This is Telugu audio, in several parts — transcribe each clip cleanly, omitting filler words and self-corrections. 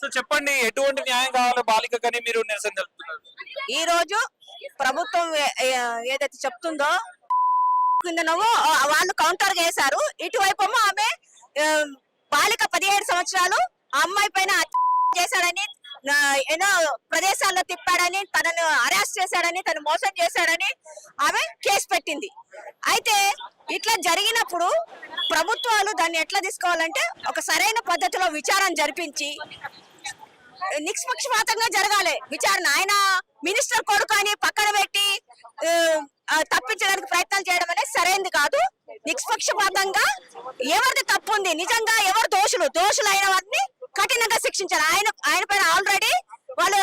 సో చెప్పండి, ఎటువంటి న్యాయం కావాలో బాలికకని మీరు నిరసన తెలుపుతున్నారు? ఈ రోజు ప్రభుత్వం ఏదైతే చెప్తుందో కిందనో వాళ్ళు కౌంటర్ చేశారు. ఇటువైపు ఆమె బాలిక 17 సంవత్సరాలు ఆ అమ్మాయి పైన చేశాడని, ఎన్నో ప్రదేశాల్లో తిప్పాడని, తనను అరెస్ట్ చేశాడని, తను మోసం చేశాడని ఆమె కేసు పెట్టింది. అయితే ఇట్లా జరిగినప్పుడు ప్రభుత్వాలు దాన్ని ఎట్లా తీసుకోవాలంటే ఒక సరైన పద్ధతిలో విచారణ జరిపించి నిష్పక్షపాతంగా జరగాలి విచారణ. ఆయన మినిస్టర్ కొడుకు అని పక్కన పెట్టి తప్పించడానికి ప్రయత్నాలు చేయడం అనేది సరైనది కాదు. నిష్పక్షపాతంగా ఎవరిది తప్పు ఉంది, నిజంగా ఎవరు దోషులైన వారిని కఠినంగా శిక్షించారు. ఆయన పైన ఆల్రెడీ వాళ్ళు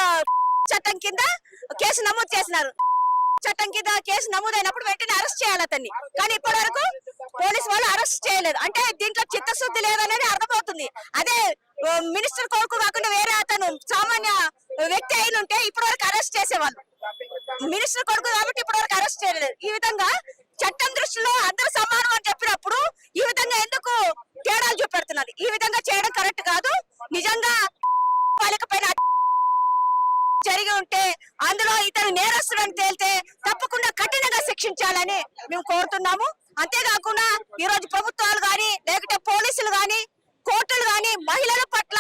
చట్టం కింద కేసు నమోదు చేసినారు. చట్టం కింద కేసు నమోదైనప్పుడు వెంటనే అరెస్ట్ చేయాలి అతన్ని. కానీ ఇప్పటి వరకు పోలీసు వాళ్ళు అరెస్ట్ చేయలేదు. అంటే దీంట్లో చిత్తశుద్ధి లేదనేది అర్థమవుతుంది. అదే మినిస్టర్ కొడుకు కాకుండా వేరే అతను సామాన్య వ్యక్తి అయిన ఉంటే ఇప్పటి వరకు అరెస్ట్ చేసేవాళ్ళు. మినిస్టర్ కొడుకు కాబట్టి ఇప్పటి వరకు అరెస్ట్ చేయలేదు. ఈ విధంగా చట్టం దృష్టిలో అందరూ సమానం అని చెప్పినప్పుడు ఈ విధంగా ఎందుకు తేడాలు చూపెడుతున్నారు? ఈ విధంగా చేయడం కరెక్ట్ కాదు. నిజంగా బాలిక పైన జరిగి ఉంటే అందులో ఇతను నేరస్తుడని తేలితే తప్పకుండా కఠినంగా శిక్షించాలని మేము కోరుతున్నాము. అంతేకాకుండా ఈ రోజు ప్రభుత్వాలు గాని లేకపోతే పోలీసులు గాని కోర్టులు గాని మహిళల పట్ల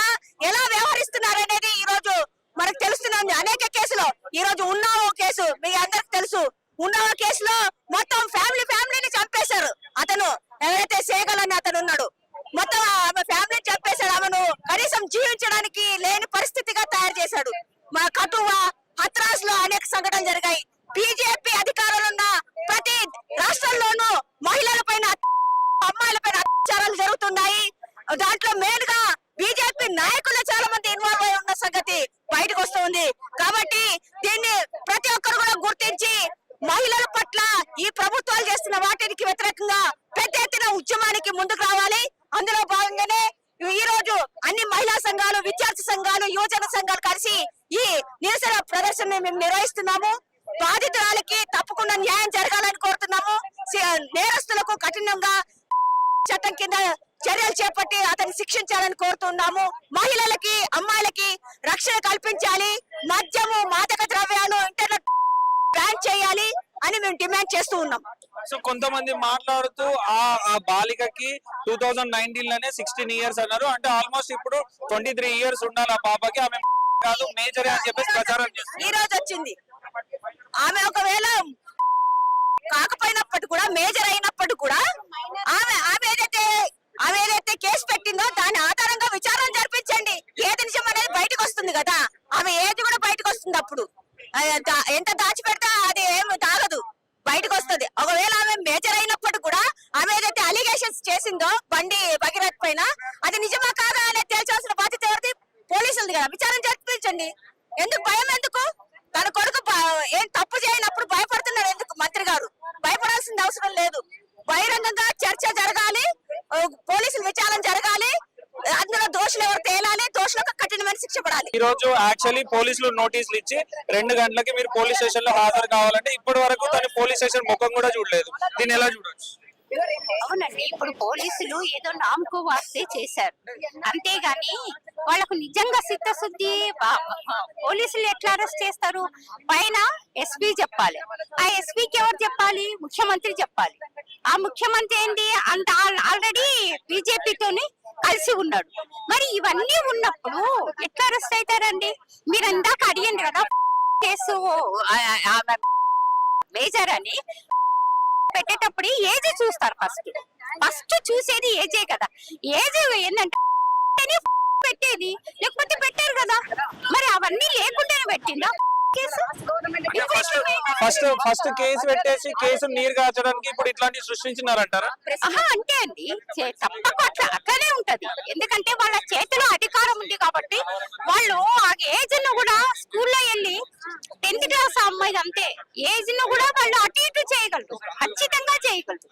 ఎలా వ్యవహరిస్తున్నారనేది ఈ రోజు మనకు తెలుస్తుంది. అనేక కేసులో ఈ రోజు ఉన్నావో కేసు మీ అందరికి తెలుసు. ఉన్నావో కేసులో మొత్తం ఫ్యామిలీని చంపేశారు. అతను ఎవరైతే సేగల్ అని అతను ఉన్నాడు, మొత్తం ఆమె ఫ్యామిలీని చంపేశాడు. ఆమెను కనీసం జీవించడానికి లేని పరిస్థితిగా తయారు చేశాడు. మా కటువ హత్రాస్ లో అనేక సంఘటనలు జరిగాయి. బీజేపీ అధికారులు ఉన్న ప్రతి రాష్ట్రంలోనూ మహిళల పైన అమ్మాయిల పైన అత్యాచారాలు జరుగుతున్నాయి. దాంట్లో మెయిన్ గా బీజేపీ నాయకులు చాలా మంది ఇన్వాల్వ్ అయి ఉన్న సంగతి బయటకు వస్తుంది. కాబట్టి దీన్ని ప్రతి ఒక్కరు కూడా గుర్తించి మహిళల పట్ల ఈ ప్రభుత్వాలు చేస్తున్న వాటికి వ్యతిరేకంగా పెద్ద ఎత్తున ఉద్యమానికి ముందుకు రావాలి. అందులో భాగంగానే ఈ రోజు అన్ని మహిళా సంఘాలు, విద్యార్థి సంఘాలు, యువజన సంఘాలు కలిసి ఈ నిరసన ప్రదర్శన మేము నిర్వహిస్తున్నాము. బాధితురాలకి తప్పకుండా న్యాయం జరగాలని కోరుతున్నాము. నేరస్తులకు కఠినంగా చట్టం కింద చర్యలు చేపట్టి అతన్ని శిక్షించాలని కోరుతున్నాము. మహిళలకి, అమ్మాయిలకి రక్షణ కల్పించాలి. మద్యము, మాదక ద్రవ్యాలు, ఇంటర్నెట్ బ్యాన్ చేయాలి అని మేము డిమాండ్ చేస్తూ ఉన్నాం. సో కొంతమంది మాట్లాడుతూ ఆ బాలికకి 2019 లోనే 16 ఇయర్స్ అన్నారు. అంటే ఆల్మోస్ట్ ఇప్పుడు 23 ఇయర్స్ ఉండాలి ఆ పాపకి. ఆమె కాదు మేజర్ అని చెప్పేసి ప్రచారం చేస్తారు. ఈ రోజు వచ్చింది ఆమె, ఒకవేళ కాకపోయినప్పటికీ కూడా మేజర్ అయినప్పటికీ కూడా ఆమె ఏదైతే కేసు పెట్టిందో దాని ఆధారంగా విచారణ జరిపించండి. ఏది నిజం అనేది బయటకు వస్తుంది కదా. ఆమె ఏది కూడా బయటకు వస్తుంది. అప్పుడు ఎంత దాచిపెడతా అది ఏమి తాగదు, బయటకు వస్తుంది. ఒకవేళ ఆమె మేజర్ అయినప్పటికీ కూడా ఆమె ఏదైతే అలిగేషన్స్ చేసిందో బండి భగీరథ్ పైన అది నిజమా కాదా అనేది తేల్చాల్సిన బాధ్యత ఎవరిది? పోలీసులది కదా. విచారణ జరిపించండి. ఎందుకు భయం? ఎందుకు? తన కొడుకు ఏం తప్పు చేయనప్పుడు భయపడుతున్నారు ఎందుకు? మంత్రి గారు భయపడాల్సిన అవసరం లేదు. బహిరంగంగా చర్చ జరగాలి, పోలీసులు విచారణ జరగాలి, అందులో దోషులు ఎవరు తేలాలి, దోషులకు కఠినమైన శిక్ష పడాలి. ఈ రోజు యాక్చువల్లీ పోలీసులు నోటీసులు ఇచ్చి 2 గంటలకి మీరు పోలీస్ స్టేషన్ లో హాజరు కావాలంటే ఇప్పటి వరకు తను పోలీస్ స్టేషన్ ముఖం కూడా చూడలేదు. దీన్ని ఎలా చూడొచ్చు? అవునండి, ఇప్పుడు పోలీసులు ఏదో నామకు వాస్తే చేశారు, అంతేగాని వాళ్ళకు నిజంగా చిత్తశుద్ధి. పోలీసులు ఎట్లా అరెస్ట్ చేస్తారు? పైన ఎస్పీ చెప్పాలి. ఆ ఎస్పీకి ఎవరు చెప్పాలి? ముఖ్యమంత్రి చెప్పాలి. ఆ ముఖ్యమంత్రి ఏంటి అంత ఆల్రెడీ బీజేపీతోని కలిసి ఉన్నాడు. మరి ఇవన్నీ ఉన్నప్పుడు ఎట్లా అరెస్ట్ అవుతారండి? మీరు ఇందాక అడిగింది కదా కేసు మేజర్ అని. పెట్టేటప్పుడు ఏజ్ చూస్తారు. ఫస్ట్ చూసేది ఏజే కదా. ఏజ్ ఏంటంటే పెట్టేది, లేకపోతే పెట్టారు కదా. మరి అవన్నీ లేకుండానే పెట్టిందా కేసు? ఫస్ట్ కేసు పెట్టేసి కేసు నీరు కాచడానికి ఇప్పుడు ఇట్లాంటివి సృష్టించినారంటారా? అంటే అండి తప్పక అట్లనే ఉంటది. ఎందుకంటే వాళ్ళ చేతిలో అధికారం ఉంది కాబట్టి వాళ్ళు ఆ ఏజ్ ను కూడా స్కూల్లో వెళ్ళి 10th క్లాస్ అమ్మాయి అంతే ఏజ్ ను కూడా వాళ్ళు అటు ఇటు చేయగలరు, ఖచ్చితంగా చేయగలరు.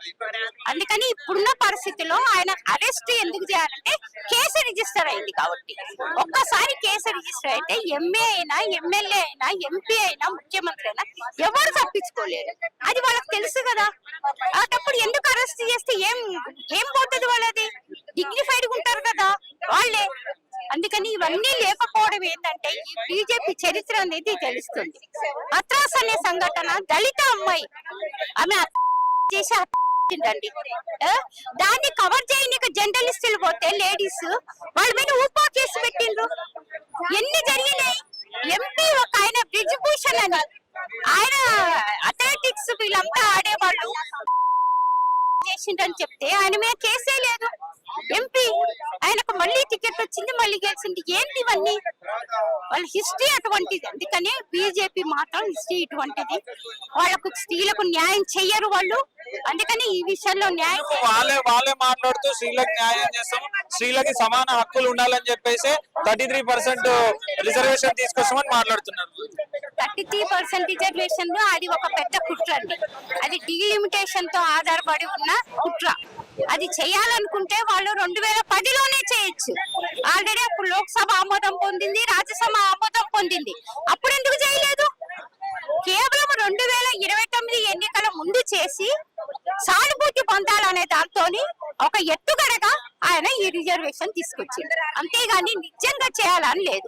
అందుకని ఇప్పుడున్న పరిస్థితిలో ఆయన అరెస్ట్ ఎందుకు చేయాలంటే కేసు రిజిస్టర్ అయింది కాబట్టి. ఒక్కసారి కేసు రిజిస్టర్ అయితే ఎంఏ అయినా ఎమ్మెల్యే అయినా ఎంపీ అయినా ముఖ్యమంత్రి అయినా ఎవరు తప్పించుకోలేరు. అది వాళ్ళకి తెలుసు కదా. అటప్పుడు ఎందుకు అరెస్ట్ చేస్తే ఏం పోతుంది వాళ్ళది? డిగ్నిఫైడ్ ఉంటారు కదా వాళ్ళే. అందుకని ఇవన్నీ లేకపోవడం ఏంటంటే ఈ బీజేపీ చరిత్ర అనేది తెలుస్తుంది. అత్రాస్ అనే సంఘటన, దళిత అమ్మాయి ఆమె చేసి ండి దాన్ని కవర్ చేయడానికి జర్నలిస్టులు పోతే లేడీస్ వాళ్ళ మీద ఊపా కేసు పెట్టిండ్రు. ఎన్ని జరిగినాయి? ఎంపీ ఒక ఆయన బ్రిజ్ భూషణ్ అని ఆయన అథ్లెటిక్స్ వీళ్ళంతా ఆడేవాళ్ళు చేసిండని చెప్తే ఆయన మీద కేసే లేదు. ఎంపీ ఆయనకు మళ్ళీ టికెట్ వచ్చింది, మళ్ళీ గెలిచింది. ఏంటి ఇవన్నీ? వాళ్ళ హిస్టరీ అటువంటిది. అందుకనే బీజేపీ మాత్రం హిస్టరీ ఇటువంటిది. వాళ్ళకు స్త్రీలకు న్యాయం చెయ్యరు వాళ్ళు. అందుకని ఈ విషయంలో న్యాయం వాళ్ళే మాట్లాడుతూ స్త్రీలకు న్యాయం చేస్తాం, స్త్రీలకి సమాన హక్కులు ఉండాలని చెప్పేసి 33% రిజర్వేషన్ తీసుకొస్తామని మాట్లాడుతున్నారు. 33% రిజర్వేషన్ అది ఒక పెద్ద కుట్ర అండి. అది డీలిమిటేషన్ తో ఆధారపడి ఉన్న కుట్ర. అది చేయాలనుకుంటే వాళ్ళు 2010లోనే చేయొచ్చు. ఆల్రెడీ అప్పుడు లోక్సభ ఆమోదం పొందింది, రాజ్యసభ ఆమోదం పొందింది. అప్పుడు ఎందుకు చేయలేదు? కేవలం 2029 ఎన్నికల ముందు చేసి సానుభూతి పొందాలనే దాంతోని ఒక ఎత్తుగడగా ఆయన ఈ రిజర్వేషన్ తీసుకొచ్చింది. అంతేగాని నిజంగా చేయాలని లేదు.